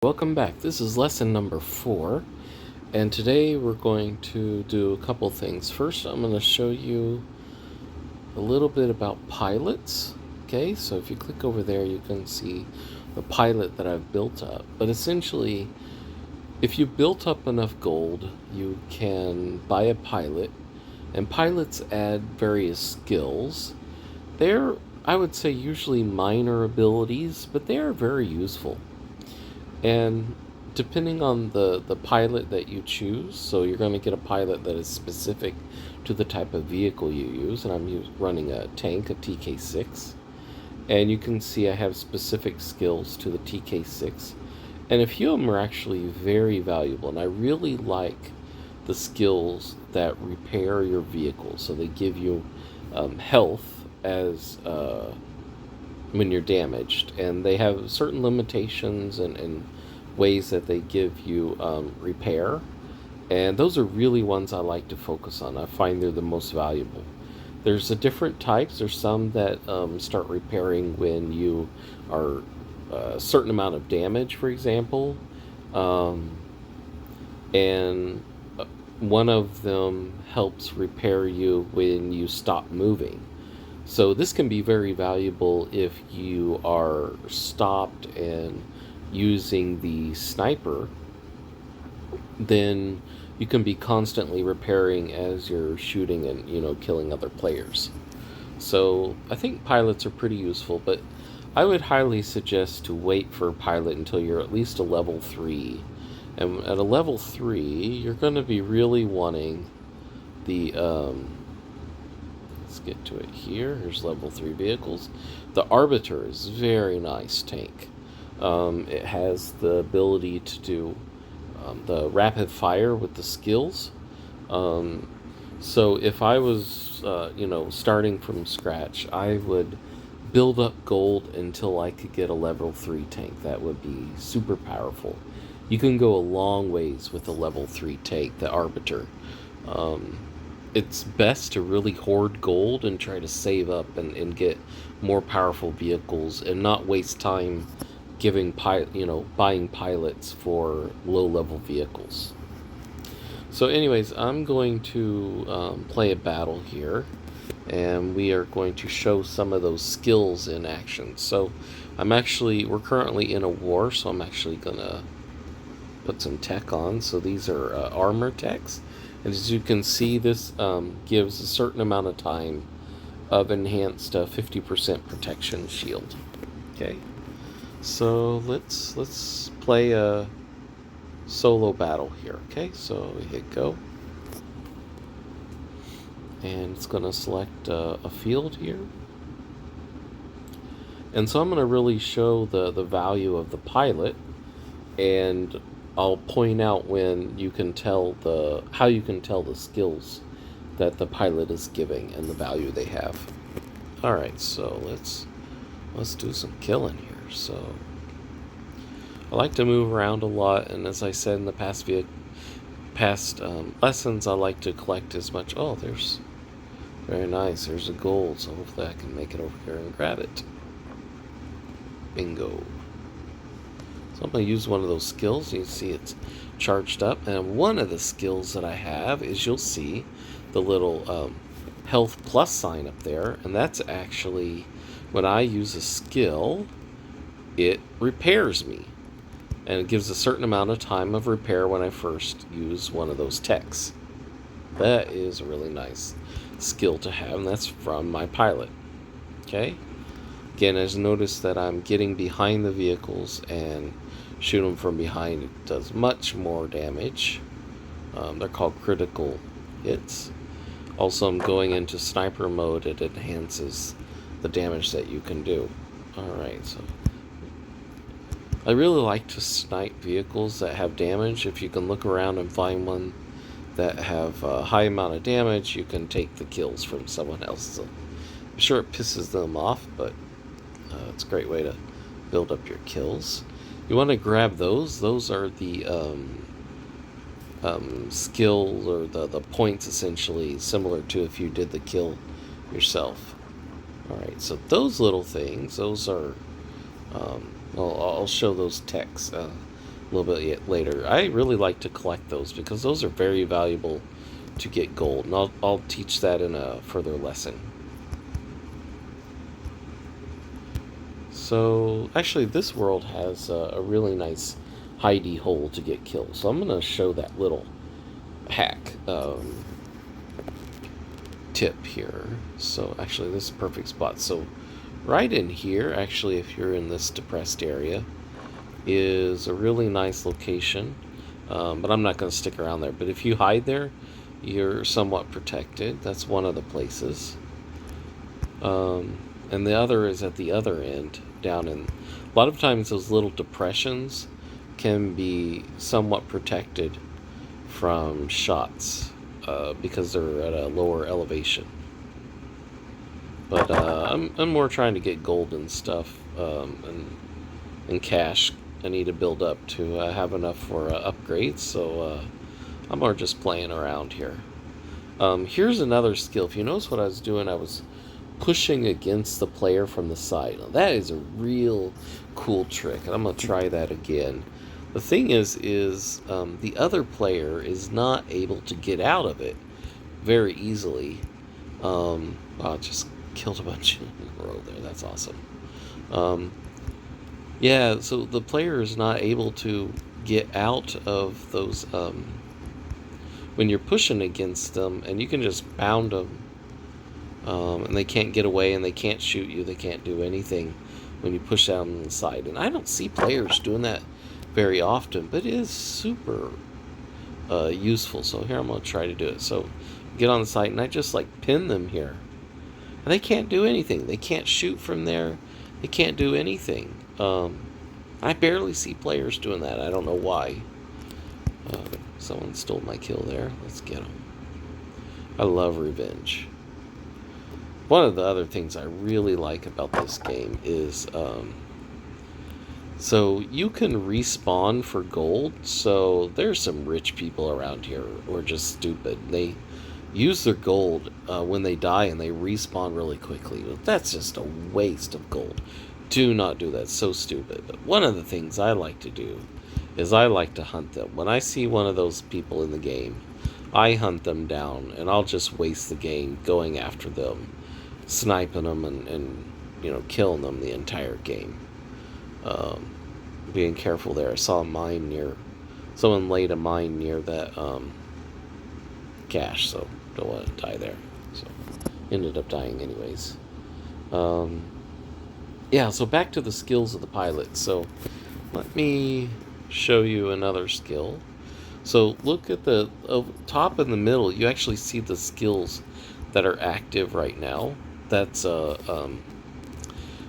Welcome back. This is lesson number 4, and today we're going to do a couple things. First, I'm going to show you a little bit about pilots. Okay, so if you click over there, you can see the pilot that I've built up. But essentially, if you built up enough gold, you can buy a pilot, and pilots add various skills. They're, I would say, usually minor abilities, but they are very useful. And depending on the pilot that you choose, so you're going to get a pilot that is specific to the type of vehicle you use. And I'm running a tank, a TK6. And you can see I have specific skills to the TK6. And a few of them are actually very valuable. And I really like the skills that repair your vehicle. So they give you health as when you're damaged, and they have certain limitations and ways that they give you repair, and those are really ones I like to focus on. I find they're the most valuable. There's a different types. There's some that start repairing when you are a certain amount of damage, for example, and one of them helps repair you when you stop moving. So this can be very valuable if you are stopped and using the sniper. Then you can be constantly repairing as you're shooting and killing other players. So I think pilots are pretty useful, but I would highly suggest to wait for a pilot until you're at least a level 3. And at a level 3, you're going to be really wanting the let's get to it here. Here's level 3 vehicles. The Arbiter is a very nice tank. It has the ability to do the rapid fire with the skills. So if I was, starting from scratch, I would build up gold until I could get a level 3 tank. That would be super powerful. You can go a long ways with a level 3 tank, the Arbiter. It's best to really hoard gold and try to save up and get more powerful vehicles and not waste time buying pilots for low-level vehicles. So anyways, I'm going to play a battle here, and we are going to show some of those skills in action. So we're currently in a war, so I'm actually gonna put some tech on. So these are armor techs. And as you can see, this gives a certain amount of time of enhanced 50% protection shield. Okay, so let's play a solo battle here. Okay, so we hit go, and it's going to select a field here. And so I'm going to really show the value of the pilot, and I'll point out when you can tell how you can tell the skills that the pilot is giving and the value they have. All right, so let's do some killing here. So I like to move around a lot, and as I said in the past lessons, I like to collect as much. Oh, there's very nice. There's a gold, so hopefully I can make it over here and grab it. Bingo. So I'm going to use one of those skills. You can see it's charged up. And one of the skills that I have is, you'll see the little health plus sign up there. And that's actually, when I use a skill, it repairs me. And it gives a certain amount of time of repair when I first use one of those techs. That is a really nice skill to have. And that's from my pilot. Okay. Again, as notice that I'm getting behind the vehicles and shoot them from behind. It does much more damage. They're called critical hits. Also, I'm going into sniper mode. It enhances the damage that you can do. Alright, so I really like to snipe vehicles that have damage. If you can look around and find one that have a high amount of damage, you can take the kills from someone else. So I'm sure it pisses them off, but it's a great way to build up your kills. You want to grab those. Those are the skills, or the points, essentially, similar to if you did the kill yourself. Alright, so those little things, those are I'll show those techs. a little bit later. I really like to collect those because those are very valuable to get gold, and I'll teach that in a further lesson. So actually, this world has a really nice hidey hole to get killed. So I'm gonna show that little hack tip here. So actually, this is a perfect spot. So right in here, actually, if you're in this depressed area, is a really nice location. But I'm not going to stick around there. But if you hide there, you're somewhat protected. That's one of the places. And the other is at the other end, down in... A lot of times those little depressions can be somewhat protected from shots because they're at a lower elevation. But I'm more trying to get gold and stuff and cash. I need to build up to have enough for upgrades, so I'm more just playing around here. Here's another skill. If you notice what I was doing, I was pushing against the player from the side. Now, that is a real cool trick, and I'm going to try that again. The thing is the other player is not able to get out of it very easily. I just killed a bunch in a row there. That's awesome. Yeah, so the player is not able to get out of those when you're pushing against them, and you can just pound them, and they can't get away, and they can't shoot you, they can't do anything when you push down on the side. And I don't see players doing that very often, but it is super useful. So here I'm going to try to do it. So get on the side, and I just like pin them here, and they can't do anything. They can't shoot from there. They can't do anything. I barely see players doing that. I don't know why. Someone stole my kill there. Let's get them. I love revenge. One of the other things I really like about this game is so you can respawn for gold. So there's some rich people around here who are just stupid. They use their gold when they die, and they respawn really quickly. That's just a waste of gold. Do not do that. It's so stupid. But one of the things I like to do is I like to hunt them. When I see one of those people in the game, I hunt them down, and I'll just waste the game going after them, sniping them, and you know, killing them the entire game. Being careful there. I saw a mine near... Someone laid a mine near that cache, so don't want to die there. So ended up dying anyways. Yeah, so back to the skills of the pilot. So let me show you another skill. So look at the top in the middle. You actually see the skills that are active right now. That's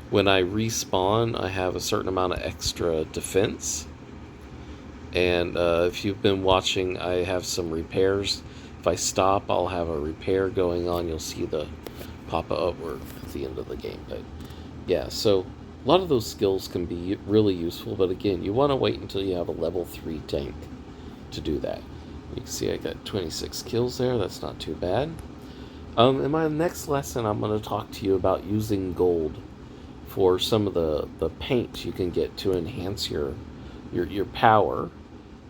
when I respawn, I have a certain amount of extra defense. And if you've been watching, I have some repairs. If I stop, I'll have a repair going on. You'll see the pop upward at the end of the game. But yeah, so a lot of those skills can be really useful, but again, you want to wait until you have a level 3 tank to do that. You can see I got 26 kills there. That's not too bad. In my next lesson, I'm going to talk to you about using gold for some of the paint you can get to enhance your power.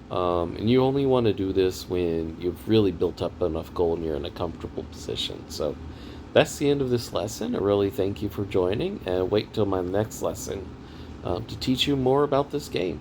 And you only want to do this when you've really built up enough gold and you're in a comfortable position. So that's the end of this lesson. I really thank you for joining, and wait till my next lesson to teach you more about this game.